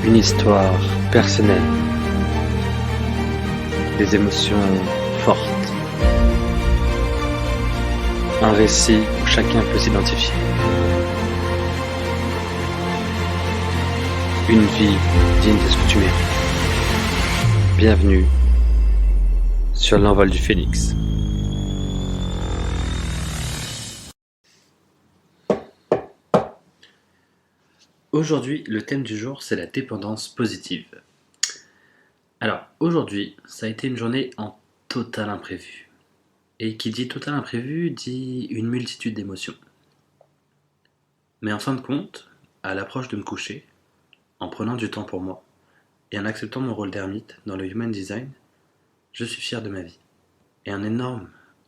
Une histoire personnelle, des émotions fortes, un récit où chacun peut s'identifier. Une vie digne de ce que tu mérites. Bienvenue sur l'envol du phénix. Aujourd'hui, le thème du jour, c'est la dépendance positive. Alors, aujourd'hui, ça a été une journée en total imprévu. Et qui dit total imprévu dit une multitude d'émotions. Mais en fin de compte, à l'approche de me coucher, en prenant du temps pour moi, et en acceptant mon rôle d'ermite dans le Human Design, je suis fier de ma vie. Et en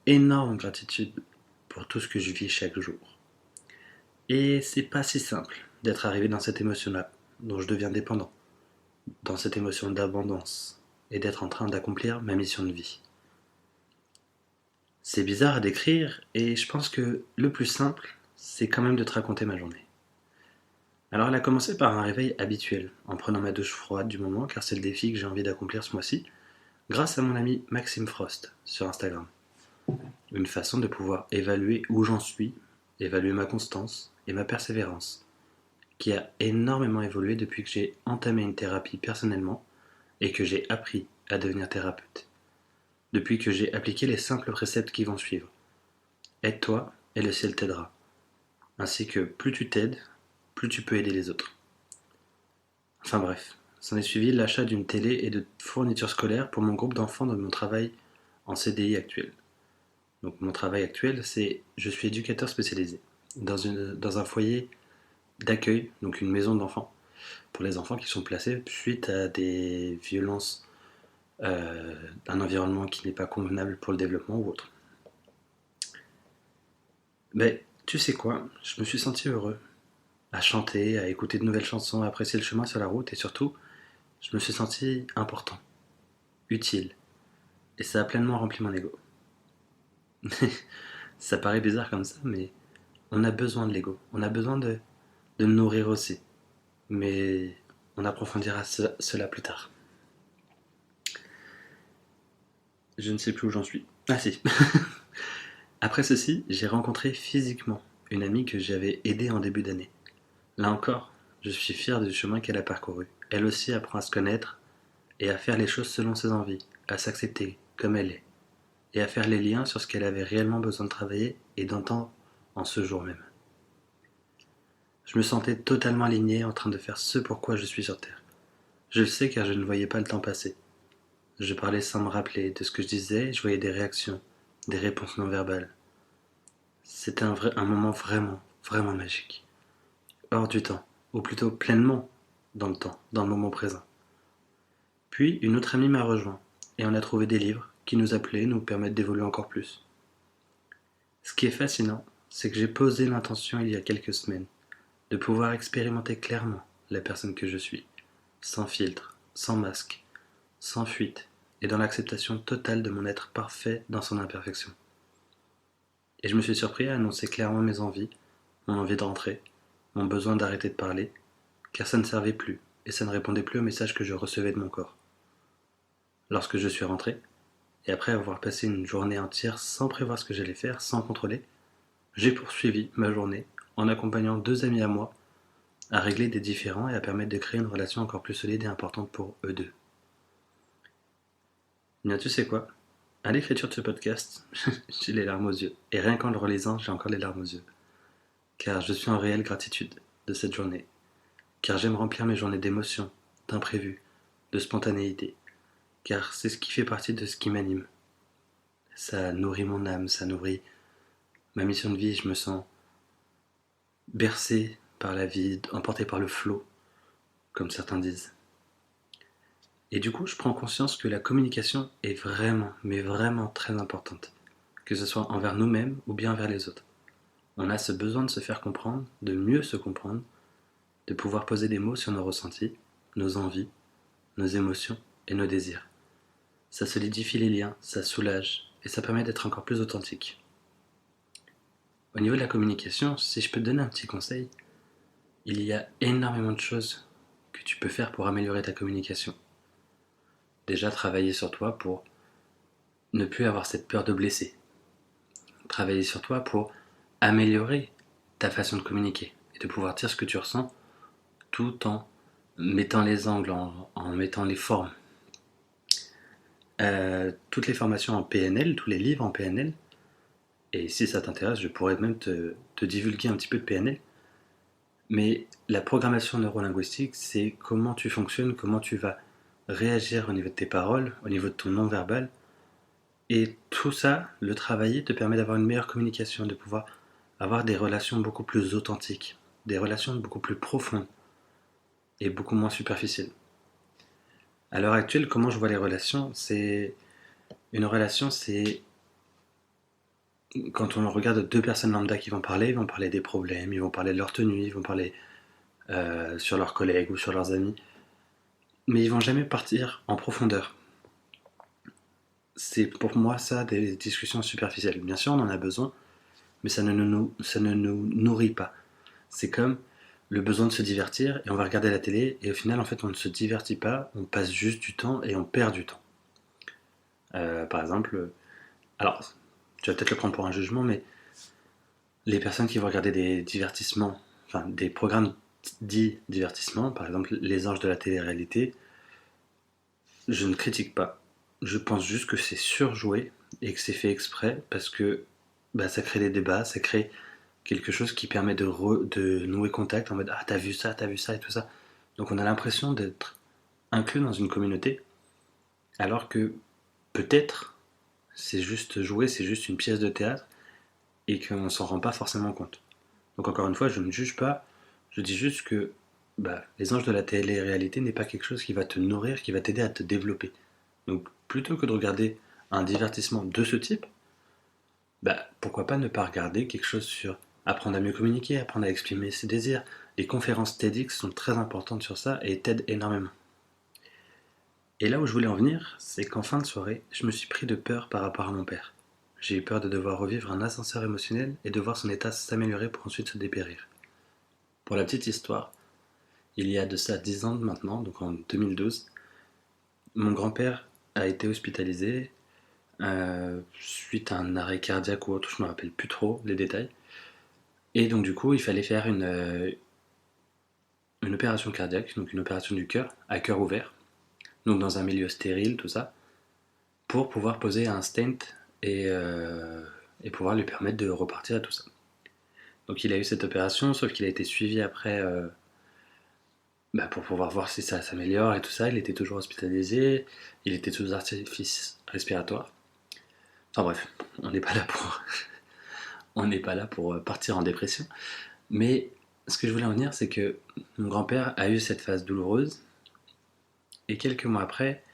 énorme gratitude pour tout ce que je vis chaque jour. Et c'est pas si simple d'être arrivé dans cette émotion-là, dont je deviens dépendant, dans cette émotion d'abondance, et d'être en train d'accomplir ma mission de vie. C'est bizarre à décrire, et je pense que le plus simple, c'est quand même de te raconter ma journée. Alors elle a commencé par un réveil habituel, en prenant ma douche froide du moment, car c'est le défi que j'ai envie d'accomplir ce mois-ci, grâce à mon ami Maxime Frost sur Instagram. Une façon de pouvoir évaluer où j'en suis, évaluer ma constance et ma persévérance, qui a énormément évolué depuis que j'ai entamé une thérapie personnellement et que j'ai appris à devenir thérapeute. Depuis que j'ai appliqué les simples préceptes qui vont suivre. Aide-toi et le ciel t'aidera. Ainsi que plus tu t'aides, plus tu peux aider les autres. Enfin bref, s'en est suivi l'achat d'une télé et de fournitures scolaires pour mon groupe d'enfants dans mon travail en CDI actuel. Donc mon travail actuel, c'est je suis éducateur spécialisé dans un foyer d'accueil, donc une maison d'enfants, pour les enfants qui sont placés suite à des violences d'un environnement qui n'est pas convenable pour le développement ou autre. Mais tu sais quoi, je me suis senti heureux à chanter, à écouter de nouvelles chansons, à apprécier le chemin sur la route et surtout, je me suis senti important, utile et ça a pleinement rempli mon ego. Ça paraît bizarre comme ça, mais on a besoin de l'ego, on a besoin de le nourrir aussi. Mais on approfondira cela plus tard. Je ne sais plus où j'en suis. Ah si. Après ceci, j'ai rencontré physiquement une amie que j'avais aidée en début d'année. Là encore, je suis fier du chemin qu'elle a parcouru. Elle aussi apprend à se connaître et à faire les choses selon ses envies, à s'accepter comme elle est, et à faire les liens sur ce qu'elle avait réellement besoin de travailler et d'entendre en ce jour même. Je me sentais totalement aligné en train de faire ce pourquoi je suis sur Terre. Je le sais car je ne voyais pas le temps passer. Je parlais sans me rappeler de ce que je disais et je voyais des réactions, des réponses non verbales. C'était un moment vraiment magique. Hors du temps, ou plutôt pleinement dans le temps, dans le moment présent. Puis une autre amie m'a rejoint et on a trouvé des livres qui nous appelaient, nous permettent d'évoluer encore plus. Ce qui est fascinant, c'est que j'ai posé l'intention il y a quelques semaines de pouvoir expérimenter clairement la personne que je suis, sans filtre, sans masque, sans fuite, et dans l'acceptation totale de mon être parfait dans son imperfection. Et je me suis surpris à annoncer clairement mes envies, mon envie de rentrer, mon besoin d'arrêter de parler, car ça ne servait plus, et ça ne répondait plus au message que je recevais de mon corps. Lorsque je suis rentré, et après avoir passé une journée entière sans prévoir ce que j'allais faire, sans contrôler, j'ai poursuivi ma journée en accompagnant 2 amis à moi à régler des différends et à permettre de créer une relation encore plus solide et importante pour eux deux. Bien, tu sais quoi? À l'écriture de ce podcast, j'ai les larmes aux yeux. Et rien qu'en le relisant, j'ai encore les larmes aux yeux. Car je suis en réelle gratitude de cette journée. Car j'aime remplir mes journées d'émotions, d'imprévus, de spontanéité. Car c'est ce qui fait partie de ce qui m'anime. Ça nourrit mon âme, ça nourrit ma mission de vie. Je me sens bercé par la vie, emporté par le flot, comme certains disent. Et du coup, je prends conscience que la communication est vraiment, mais vraiment très importante, que ce soit envers nous-mêmes ou bien envers les autres. On a ce besoin de se faire comprendre, de mieux se comprendre, de pouvoir poser des mots sur nos ressentis, nos envies, nos émotions et nos désirs. Ça solidifie les liens, ça soulage et ça permet d'être encore plus authentique. Au niveau de la communication, si je peux te donner un petit conseil, il y a énormément de choses que tu peux faire pour améliorer ta communication. Déjà, travailler sur toi pour ne plus avoir cette peur de blesser. Travailler sur toi pour améliorer ta façon de communiquer et de pouvoir dire ce que tu ressens tout en mettant les angles, en mettant les formes. Toutes les formations en PNL, tous les livres en PNL, et si ça t'intéresse, je pourrais même te divulguer un petit peu de PNL, mais la programmation neurolinguistique, c'est comment tu fonctionnes, comment tu vas réagir au niveau de tes paroles, au niveau de ton non-verbal, et tout ça, le travailler te permet d'avoir une meilleure communication, de pouvoir avoir des relations beaucoup plus authentiques, des relations beaucoup plus profondes et beaucoup moins superficielles. À l'heure actuelle, comment je vois les relations, c'est une relation, c'est quand on regarde deux personnes lambda qui vont parler, ils vont parler des problèmes, ils vont parler de leur tenue, ils vont parler sur leurs collègues ou sur leurs amis, mais ils vont jamais partir en profondeur. C'est pour moi ça des discussions superficielles. Bien sûr, on en a besoin, mais ça ne nous nourrit pas. C'est comme le besoin de se divertir et on va regarder la télé et au final, en fait, on ne se divertit pas, on passe juste du temps et on perd du temps. Par exemple, alors, tu vas peut-être le prendre pour un jugement, mais les personnes qui vont regarder des divertissements, enfin des programmes dits divertissements, par exemple les anges de la télé-réalité, je ne critique pas. Je pense juste que c'est surjoué et que c'est fait exprès parce que bah, ça crée des débats, ça crée quelque chose qui permet de nouer contact en mode ah t'as vu ça et tout ça. Donc on a l'impression d'être inclus dans une communauté alors que peut-être c'est juste joué, c'est juste une pièce de théâtre et qu'on s'en rend pas forcément compte. Donc encore une fois, je ne juge pas, je dis juste que bah, les anges de la télé-réalité n'est pas quelque chose qui va te nourrir, qui va t'aider à te développer. Donc plutôt que de regarder un divertissement de ce type, bah, pourquoi pas ne pas regarder quelque chose sur apprendre à mieux communiquer, apprendre à exprimer ses désirs. Les conférences TEDx sont très importantes sur ça et t'aident énormément. Et là où je voulais en venir, c'est qu'en fin de soirée, je me suis pris de peur par rapport à mon père. J'ai eu peur de devoir revivre un ascenseur émotionnel et de voir son état s'améliorer pour ensuite se dépérir. Pour la petite histoire, il y a de ça 10 ans maintenant, donc en 2012, mon grand-père a été hospitalisé suite à un arrêt cardiaque ou autre, je me rappelle plus trop les détails. Et donc du coup, il fallait faire une opération cardiaque, donc une opération du cœur, à cœur ouvert, donc dans un milieu stérile, tout ça, pour pouvoir poser un stent et pouvoir lui permettre de repartir et tout ça. Donc il a eu cette opération, sauf qu'il a été suivi après bah, pour pouvoir voir si ça s'améliore et tout ça. Il était toujours hospitalisé, il était sous artifice respiratoire. Enfin bref, on n'est pas là pour, on n'est pas là pour partir en dépression. Mais ce que je voulais en venir, c'est que mon grand-père a eu cette phase douloureuse et quelques mois après,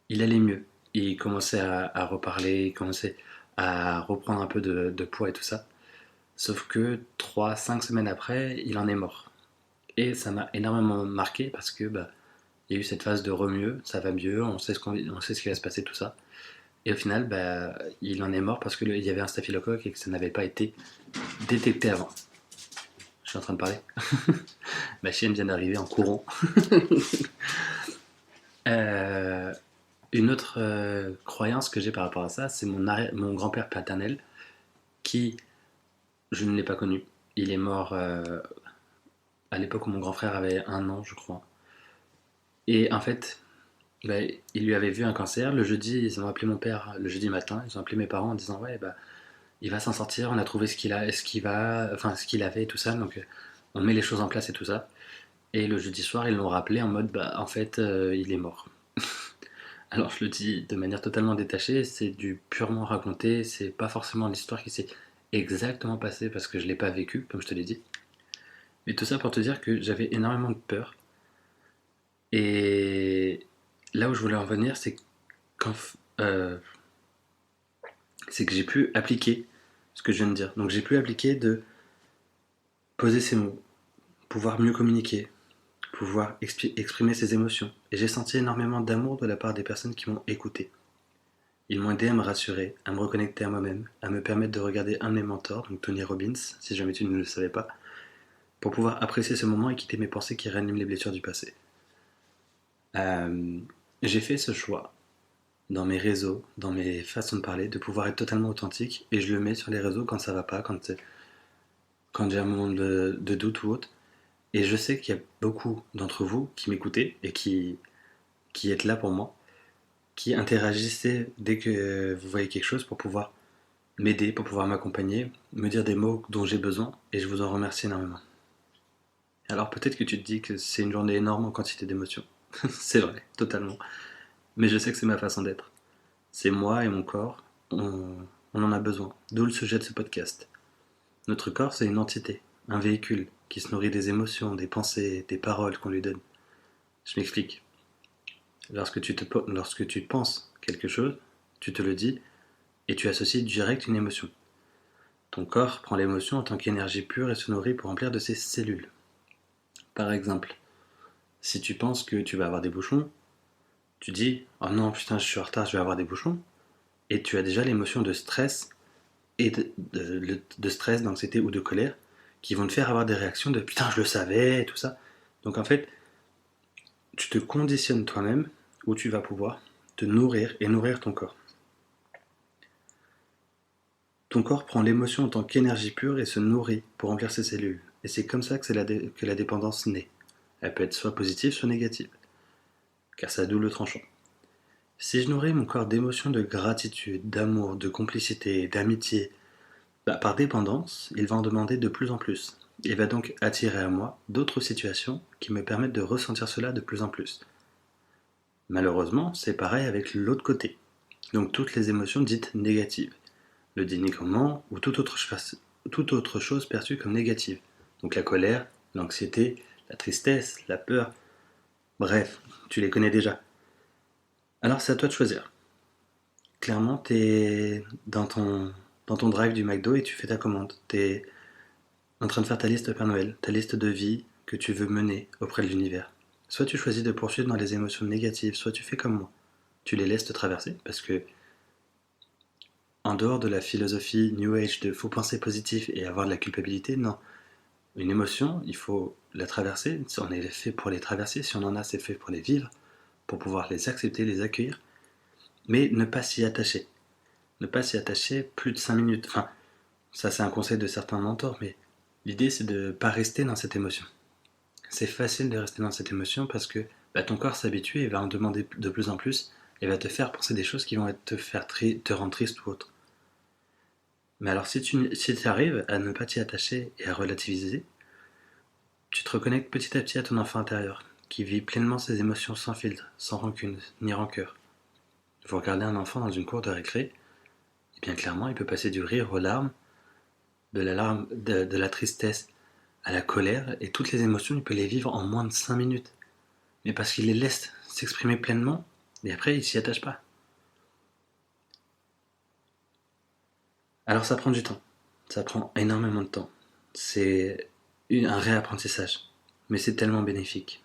il allait mieux. Il commençait à reparler, il commençait à reprendre un peu de poids et tout ça. Sauf que 3, 5 semaines après, il en est mort. Et ça m'a énormément marqué parce que bah, il y a eu cette phase de remieux, ça va mieux, on sait ce qui va se passer, tout ça. Et au final, bah, il en est mort parce qu'il y avait un staphylocoque et que ça n'avait pas été détecté avant. Je suis en train de parler. Ma chienne vient d'arriver en courant. Euh, une autre croyance que j'ai par rapport à ça, c'est mon grand-père paternel qui, je ne l'ai pas connu. Il est mort à l'époque où mon grand frère avait 1 an, je crois. Et en fait, bah, il lui avait vu un cancer. Le jeudi, ils ont appelé mon père, le jeudi matin, ils ont appelé mes parents en disant ouais, bah, il va s'en sortir, on a trouvé ce qu'il avait et tout ça, donc on met les choses en place et tout ça. Et le jeudi soir, ils l'ont rappelé en mode bah, en fait, il est mort. Alors je le dis de manière totalement détachée, c'est du purement raconté, c'est pas forcément l'histoire qui s'est exactement passée parce que je l'ai pas vécu, comme je te l'ai dit. Mais tout ça pour te dire que j'avais énormément de peur. Et là où je voulais en venir, quand, euh, c'est que j'ai pu appliquer ce que je viens de dire. Donc j'ai pu appliquer de poser ses mots, pouvoir mieux communiquer, pouvoir exprimer ses émotions. Et j'ai senti énormément d'amour de la part des personnes qui m'ont écouté. Ils m'ont aidé à me rassurer, à me reconnecter à moi-même, à me permettre de regarder un de mes mentors, donc Tony Robbins, si jamais tu ne le savais pas, pour pouvoir apprécier ce moment et quitter mes pensées qui réaniment les blessures du passé. Euh, j'ai fait ce choix dans mes réseaux, dans mes façons de parler, de pouvoir être totalement authentique et je le mets sur les réseaux quand ça va pas, quand j'ai un moment de doute ou autre. Et je sais qu'il y a beaucoup d'entre vous qui m'écoutez et qui êtes là pour moi, qui interagissez dès que vous voyez quelque chose pour pouvoir m'aider, pour pouvoir m'accompagner, me dire des mots dont j'ai besoin et je vous en remercie énormément. Alors peut-être que tu te dis que c'est une journée énorme en quantité d'émotions. C'est vrai, totalement. Mais je sais que c'est ma façon d'être. C'est moi et mon corps, on en a besoin. D'où le sujet de ce podcast. Notre corps, c'est une entité, un véhicule qui se nourrit des émotions, des pensées, des paroles qu'on lui donne. Je m'explique. Lorsque tu penses quelque chose, tu te le dis et tu associes direct une émotion. Ton corps prend l'émotion en tant qu'énergie pure et se nourrit pour remplir de ses cellules. Par exemple, si tu penses que tu vas avoir des bouchons, tu dis oh non putain je suis en retard, je vais avoir des bouchons, et tu as déjà l'émotion de stress et de stress, d'anxiété ou de colère qui vont te faire avoir des réactions de putain je le savais et tout ça. Donc en fait, tu te conditionnes toi-même où tu vas pouvoir te nourrir et nourrir ton corps. Ton corps prend l'émotion en tant qu'énergie pure et se nourrit pour remplir ses cellules. Et c'est comme ça que la dépendance naît. Elle peut être soit positive, soit négative, car c'est à double tranchant. Si je nourris mon corps d'émotions de gratitude, d'amour, de complicité, d'amitié, par dépendance, il va en demander de plus en plus. Il va donc attirer à moi d'autres situations qui me permettent de ressentir cela de plus en plus. Malheureusement, c'est pareil avec l'autre côté. Donc toutes les émotions dites négatives. Le dénigrement ou toute autre chose perçue comme négative. Donc la colère, l'anxiété, la tristesse, la peur. Bref, tu les connais déjà. Alors c'est à toi de choisir. Clairement, t'es dans ton drive du McDo et tu fais ta commande. T'es en train de faire ta liste Père Noël, ta liste de vie que tu veux mener auprès de l'univers. Soit tu choisis de poursuivre dans les émotions négatives, soit tu fais comme moi. Tu les laisses te traverser parce que, en dehors de la philosophie New Age de faut penser positif et avoir de la culpabilité, non. Une émotion, il faut la traverser. On est fait pour les traverser. Si on en a, c'est fait pour les vivre, pour pouvoir les accepter, les accueillir, mais ne pas s'y attacher. Ne pas s'y attacher plus de 5 minutes. Enfin, ça c'est un conseil de certains mentors, mais l'idée c'est de ne pas rester dans cette émotion. C'est facile de rester dans cette émotion parce que ton corps s'habitue et va en demander de plus en plus et va te faire penser des choses qui vont te rendre triste ou autre. Mais alors si tu arrives à ne pas t'y attacher et à relativiser, tu te reconnectes petit à petit à ton enfant intérieur qui vit pleinement ses émotions sans filtre, sans rancune ni rancœur. Vous regardez un enfant dans une cour de récré, et bien clairement il peut passer du rire aux larmes, de la tristesse à la colère, et toutes les émotions, il peut les vivre en moins de 5 minutes. Mais parce qu'il les laisse s'exprimer pleinement, et après, il s'y attache pas. Alors ça prend du temps. Ça prend énormément de temps. C'est un réapprentissage. Mais c'est tellement bénéfique.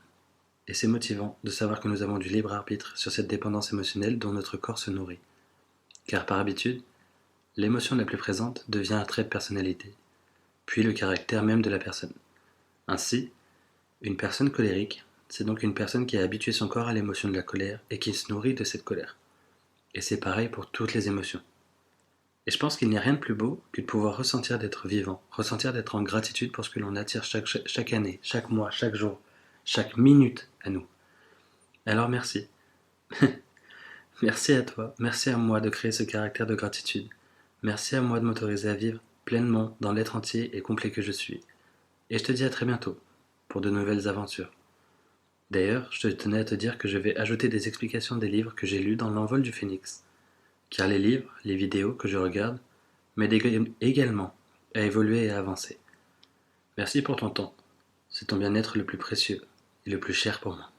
Et c'est motivant de savoir que nous avons du libre arbitre sur cette dépendance émotionnelle dont notre corps se nourrit. Car par habitude, l'émotion la plus présente devient un trait de personnalité, puis le caractère même de la personne. Ainsi, une personne colérique, c'est donc une personne qui a habitué son corps à l'émotion de la colère et qui se nourrit de cette colère. Et c'est pareil pour toutes les émotions. Et je pense qu'il n'y a rien de plus beau que de pouvoir ressentir d'être vivant, ressentir d'être en gratitude pour ce que l'on attire chaque année, chaque mois, chaque jour, chaque minute à nous. Alors merci. Merci à toi, merci à moi de créer ce caractère de gratitude. Merci à moi de m'autoriser à vivre pleinement dans l'être entier et complet que je suis. Et je te dis à très bientôt pour de nouvelles aventures. D'ailleurs, je tenais à te dire que je vais ajouter des explications des livres que j'ai lus dans l'envol du phénix. Car les livres, les vidéos que je regarde m'aident également à évoluer et à avancer. Merci pour ton temps. C'est ton bien-être le plus précieux et le plus cher pour moi.